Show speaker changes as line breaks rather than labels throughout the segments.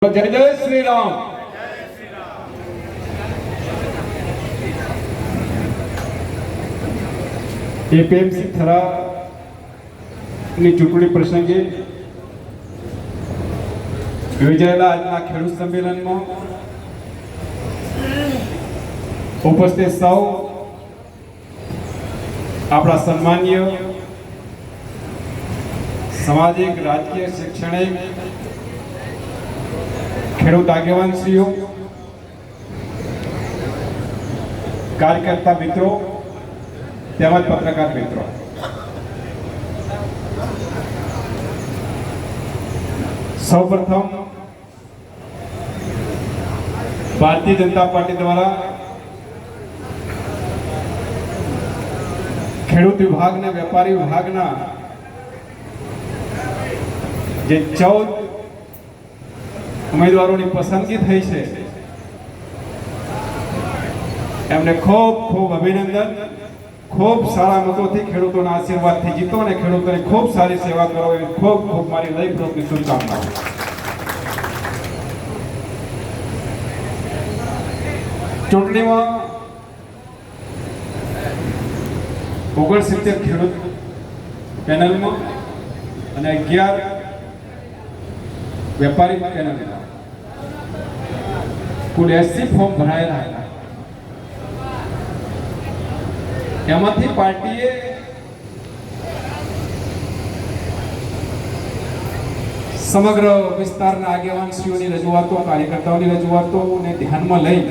जय जय श्री राम। एपीएमसी થરાની ચૂંટણી પ્રસંગે યોજાયેલા આજના ખેડૂત સંમેલનમાં ઉપસ્થિત સૌ આપણા સન્માનીય સામાજિક, રાજકીય, શૈક્ષણિક ખેડૂત આગેવાનશ્રીઓ, કાર્યકર્તા મિત્રો તેમજ પત્રકાર મિત્રો, સૌપ્રથમ ભારતીય જનતા પાર્ટી દ્વારા ખેડૂત વિભાગના, વેપારી વિભાગના જે 14 ઉમેદવારોની પસંદગી થઈ છે એમને ખૂબ ખૂબ અભિનંદન। ખૂબ સારા મતોથી ખેડૂતોના આશીર્વાદથી જીતો અને ખેડૂતોની ખૂબ સારી સેવા કરો એવી ખૂબ ખૂબ મારી હૃદયપૂર્વકની શુભકામનાઓ। ચૂંટણીમાં 69 ખેડૂત પેનલમાં અને 11 વેપારી પેનલમાં કુલ 80 ફોર્મ ભરાયેલા હતા। એમાંથી પાર્ટીએ સમગ્ર વિસ્તારના આગેવાનશ્રીઓની રજૂઆતો, કાર્યકર્તાઓની રજૂઆતોને ધ્યાનમાં લઈ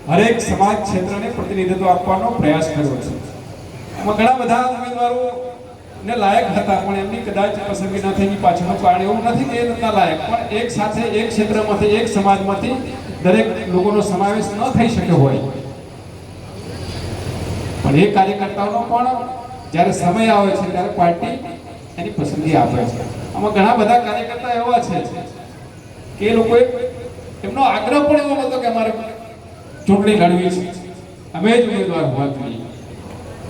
હરેક સમાજ ક્ષેત્રને પ્રતિનિધિત્વ આપવાનો પ્રયાસ કર્યો છે। એમાં ઘણા બધા ઉમેદવારો ને લાયક હતા પણ એમની કદાચ પસંદગી ન થઈની પાછળનું કારણ એવું નથી કે એ નતા લાયક, પણ એક સાથે એક ક્ષેત્રમાંથી, એક સમાજમાંથી દરેક લોકોનો સમાવેશ ન થઈ શક્યો હોય, પણ એ કાર્યકર્તાઓનો પણ જ્યારે સમય આવે છે ત્યારે પાર્ટી એની પસંદગી આપે છે। આમાં ઘણા બધા કાર્યકર્તા એવા છે કે એ લોકોએ એમનો આગ્રહ પણ એવો હતો કે અમારે ચૂંટણી લડવી છે, અમે જ ઉમેદવાર હોવા જોઈએ,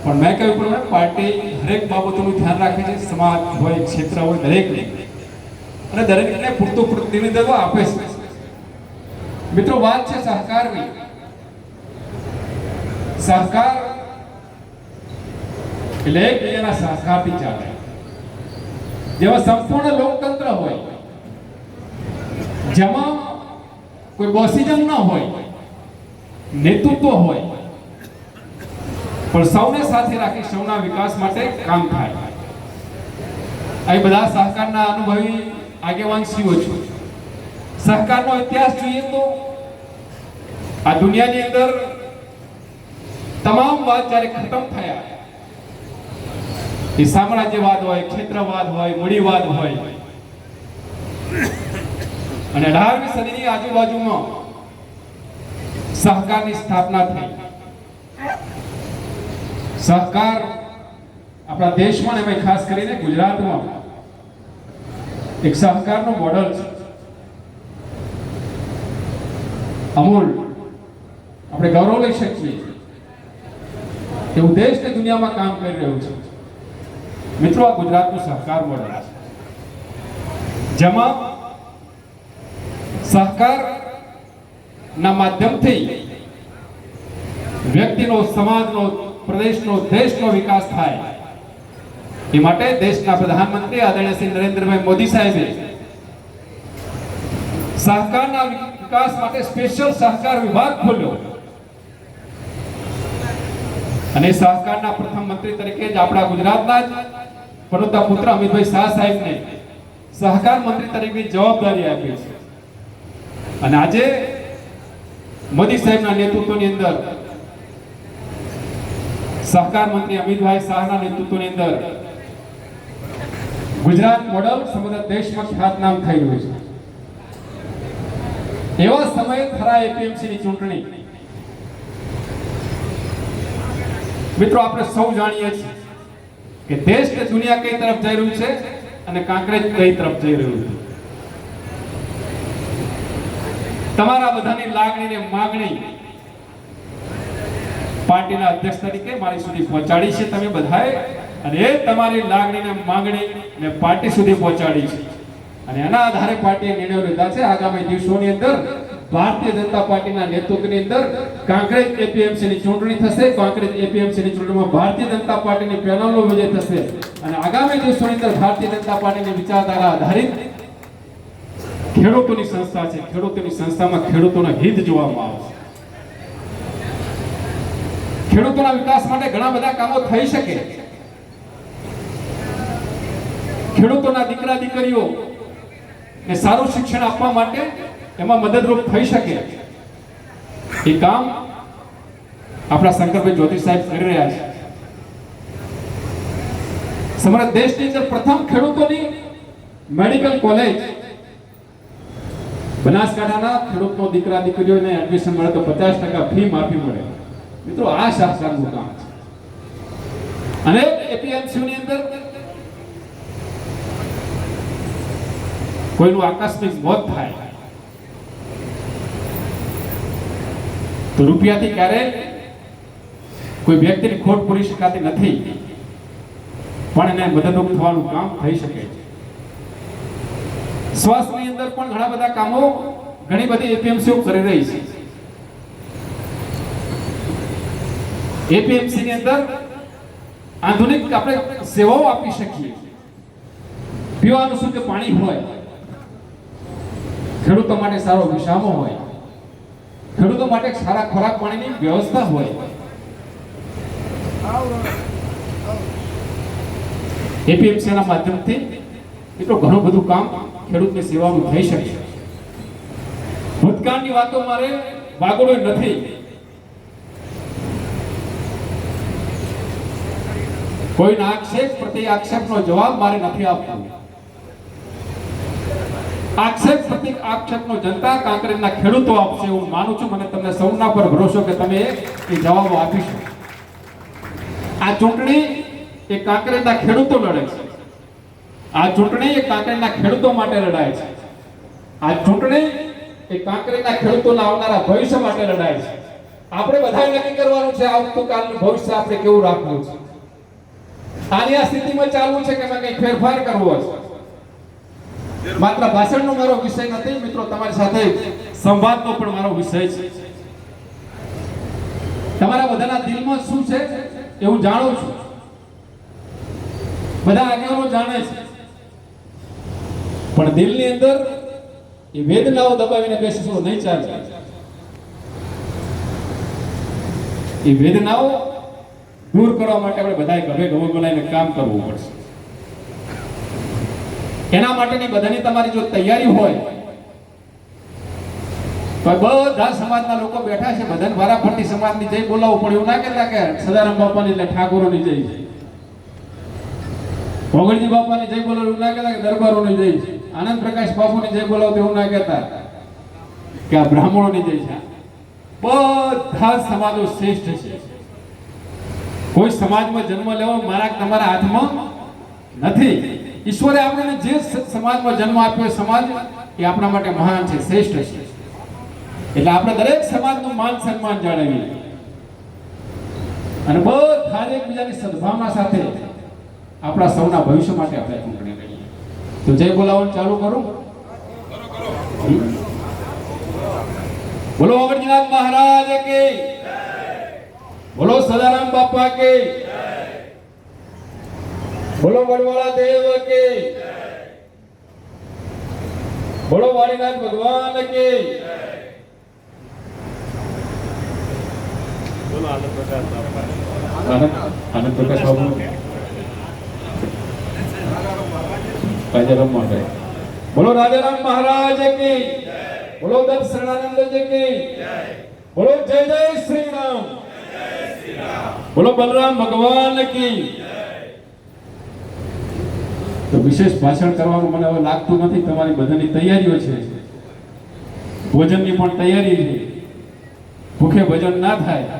પણ મેં કહ્યું પ્રમાણે પાર્ટી દરેક બાબતોનું ધ્યાન રાખે છે, સમાજ હોય, ક્ષેત્ર હોય, દરેકને, અને દરેકને પૂરતું પ્રતિનિધિત્વ આપે છે। મિત્રો, વાત છે સહકારની। સહકાર એટલે એકબીજાના સહકારથી ચાલે, જેમાં સંપૂર્ણ લોકતંત્ર હોય, જેમાં કોઈ બોસિઝમ ન હોય, નેતૃત્વ હોય, પણ સૌને સાથે રાખી સૌના વિકાસ માટે કામ થાય। આ બધા સહકારના અનુભવી આગેવાનશ્રીઓ છે। સહકારનો ઇતિહાસ જોઈએ તો આ દુનિયાની અંદર તમામ વાત જ્યારે ખતમ થયા, એ સામ્રાજ્યવાદ હોય, ક્ષેત્રવાદ હોય, મૂડીવાદ હોય, અને 18મી સદીની આજુબાજુમાં સહકારની સ્થાપના થઈ। સહકાર આપણા દેશમાં, એમાં ખાસ કરીને ગુજરાતમાં એક સહકારનું મોડલ છે। અમૂલ, આપણે ગૌરવ લઈ શકીએ એવું દેશ ને દુનિયામાં કામ કરી રહ્યું છે। મિત્રો, આ ગુજરાતનું સહકાર મોડલ છે, જેમાં સહકારના માધ્યમથી વ્યક્તિનો, સમાજનો, પ્રદેશનો, દેશનો વિકાસ થાય। એ માટે દેશના પ્રધાનમંત્રી આદરણીય શ્રી નરેન્દ્રભાઈ મોદી સાહેબે સહકારના વિકાસ માટે સ્પેશિયલ સહકાર વિભાગ ખોલ્યો, અને સહકારના પ્રથમ મંત્રી તરીકે જ આપણા ગુજરાતના જ પડોતા પુત્ર અમિતભાઈ શાહ સાહેબને સહકાર મંત્રી તરીકેની જવાબદારી આપી છે। અને આજે મોદી સાહેબના નેતૃત્વની અંદર, સહકાર મંત્રી અમિતભાઈ શાહના નેતૃત્વની અંદર ગુજરાત મોડલ સમગ્ર દેશમાં ખ્યાતનામ થઈ રહ્યું છે। એવા સમયે થરા એપીએમસીની ચૂંટણી, મિત્રો, આપણે સૌ જાણીએ છીએ કે દેશ કે દુનિયા કઈ તરફ જઈ રહ્યું છે અને કાંકરેજ કઈ તરફ જઈ રહ્યું છે। તમારા બધાની લાગણી ને માંગણી પાર્ટીના અધ્યક્ષ તરીકે મારી સુધી પહોંચાડી છે તમે બધાએ, અને એ તમારી લાગણી ને માંગણી ને પાર્ટી સુધી પહોંચાડી છે। અને એના આધારે પાર્ટીએ નિર્ણયો લીધા છે આગામી દિવસોની અંદર ભારતીય જનતા પાર્ટીના નેતૃત્વની અંદર કાંકરેજ એપીએમસી ની ચૂંટણી થશે. કાંકરેજ એપીએમસી ની ચૂંટણીમાં ભારતીય જનતા પાર્ટીની પેનલનો વિજય થશે અને આગામી દિવસોની અંદર ભારતીય જનતા પાર્ટીની વિચારધારા આધારિત ખેડૂતોની સંસ્થા છે. ખેડૂતોની સંસ્થામાં ખેડૂતોના હિત જોવામાં આવશે. ખેડૂતોના વિકાસ માટે ઘણા બધા કામો થઈ શકે. ખેડૂતોના દીકરા દીકરીઓ ને સારું શિક્ષણ આપવા માટે એમાં મદદરૂપ થઈ શકે એ કામ આપણા શંકરભાઈ જ્યોતિ સાહેબ કરી રહ્યા છે. સમગ્ર દેશની અંદર પ્રથમ ખેડૂતોની મેડિકલ કોલેજ બનાસકાંઠાના ખેડૂતનો દીકરા દીકરીઓને એડમિશન મળે તો 50% ફી માફી મળે. મિત્રો આ શાસનનું કામ છે. અને એપીએમસી ની અંદર કોઈનું આકસ્મિક મોત થાય તો રૂપિયાથી ક્યારે કોઈ વ્યક્તિની ખોટ પૂરી શકાતી નથી, પણ એને મદદરૂપ થવાનું કામ થઈ શકે છે. સ્વાસ્થ્યની અંદર પણ ઘણા બધા કામો ઘણી બધી એપીએમસીઓ કરી રહી છે. એપીએમસી ની અંદર આધુનિક આપણે સેવાઓ આપી શકીએ. પીવાનું શુદ્ધ પાણી હોય, ખેડૂતો માટે સારો વિસામો હોય, ખેડૂતો માટે સારા ખોરાક પાણીની વ્યવસ્થા હોય. એપીએમસી ના માધ્યમથી એટલું ઘણું બધું કામ ખેડૂતની સેવામાં થઈ શકે. ભૂતકાળની વાતો મારે વાગડો નથી. કોઈના આક્ષેપ પ્રતિ આક્ષેપનો જવાબ મારે નથી આપવો. આક્ષેપ પ્રતિ આક્ષેપનો જનતા કાંકરેજના ખેડૂતો આપશે એવું માનું છું. મને તમને સૌના પર ભરોસો કે તમે એ જવાબો આપીશું. આ ચૂંટણી એ કાંકરેજના ખેડૂતો લડે છે. આ ચૂંટણી એ કાંકરેજના ખેડૂતો માટે લડાય છે. આ ચૂંટણી એ કાંકરેજના ખેડૂતોના આવનારા ભવિષ્ય માટે લડાય છે. આપણે બધાએ નક્કી કરવાનું છે આવતીકાલનું ભવિષ્ય આપણે કેવું રાખવું છે. આની આ સ્થિતિમાં ચાલવું છે કે કંઈક ફેરફાર કરવો છે. માત્ર ભાષણનો મારો વિષય નથી મિત્રો, તમારી સાથે સંવાદનો પણ મારો વિષય છે. તમારા બધાના દિલમાં શું છે એવું જાણું છું. બધા આગેવાનો જાણે છે, પણ દિલની અંદર એ વેદનાઓ દબાવીને બેસવું નહીં ચાલે. એ વેદનાઓ દૂર કરવા માટે આપણે બધાએ ગમે ગમે બોલાઈને કામ કરવું પડશે. એના માટેની બધાની તમારી જો તૈયારી હોય તો બધા સમાજના લોકો બેઠા છે, બધાને વારાફરતી સમાજની જય બોલાવવું પડે એવું ના કહેતા કે સદારામ બાપાની એટલે ઠાકોરોની જય છે, ભોગળજી બાપાની જય બોલાવવું એવું ના કહેતા કે દરબારોની જય છે, આનંદ પ્રકાશ બાપુની જય બોલાવવું એવું ના કહેતા કે આ બ્રાહ્મણોની જય છે. બધા સમાજો શ્રેષ્ઠ છે. કોઈ સમાજમાં જન્મ લેવો મારા તમારા હાથમાં નથી. ઈશ્વરે આપણને જે સમાજમાં જન્મ આપ્યો સમાજ એ આપણા માટે મહાન છે, શ્રેષ્ઠ છે. એટલે આપણે દરેક સમાજનું માન સન્માન જાળવીએ અને બધા એકબીજાની સદભાવના સાથે આપણા સૌના ભવિષ્ય માટે આપણે ચૂંટણી લડીએ. તો જય બોલાવવાનું ચાલુ કરું. બોલો અમરજીનાથ મહારાજ કે, બોલો સદારામ બાપા કે, બોલો વડવાળા દેવ કે, બોલો વાળીનાથ ભગવાન કે, બોલો આનંદ પ્રકાશ બાપા, આનંદ પ્રકાશ બાપુ, રાજારામ મહારાજ, બોલો રાજારામ મહારાજ કી, બોલો દત્ત શરણાનંદ કી, બોલો જય જય શ્રી રામ, બોલો બલરામ ભગવાન કી. તો વિશેષ ભાષણ કરવાનું મને હવે લાગતું નથી. તમારી બધાની તૈયારીઓ છે, ભોજનની પણ તૈયારી છે. ભૂખે ભજન ના થાય,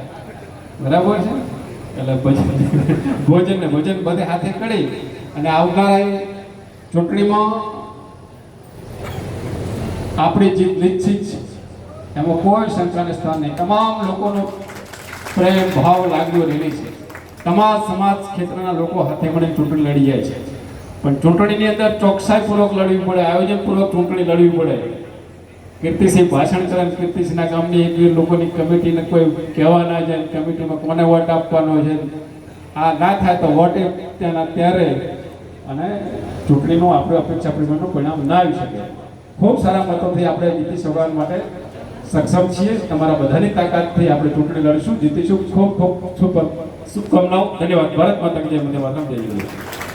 બરાબર છે? એટલે ભોજન ને ભોજન બધે હાથે કરી અને આવનારા ચૂંટણીમાં આપણી જીત નિશ્ચિત છે, એમાં કોઈ શંકાને સ્થાન નહીં. તમામ લોકોનો પ્રેમ ભાવ લાગણીઓ રહેલી છે. તમામ સમાજ ક્ષેત્રના લોકો હાથે મળીને ચૂંટણી લડી જાય છે પણ ચૂંટણીની અંદર ચોકસાઈપૂર્વક લડવી પડે, આયોજનપૂર્વક ચૂંટણી લડવી પડે. કીર્તિસિંહ ભાષણ કરે, કીર્તિસિંહના ગામની એક લોકોની કમિટીને કોઈ કહેવા ના જાય, કમિટીમાં કોને વોટ આપવાનો છે, આ ના થાય તો વોટ ત્યાંના ત્યારે અને ચૂંટણીનું આપણે અપેક્ષા પ્રમાણેનું પરિણામ ના આવી શકે. ખૂબ સારા મતોથી આપણે જીતી શકવા માટે સક્ષમ છીએ. તમારા બધાની તાકાતથી આપણે ચૂંટણી લડીશું, જીતીશું. ખૂબ ખૂબ શુભકામનાઓ. ધન્યવાદ. ભારત માતા કી જય. વંદે માતરમ. જય હિન્દ.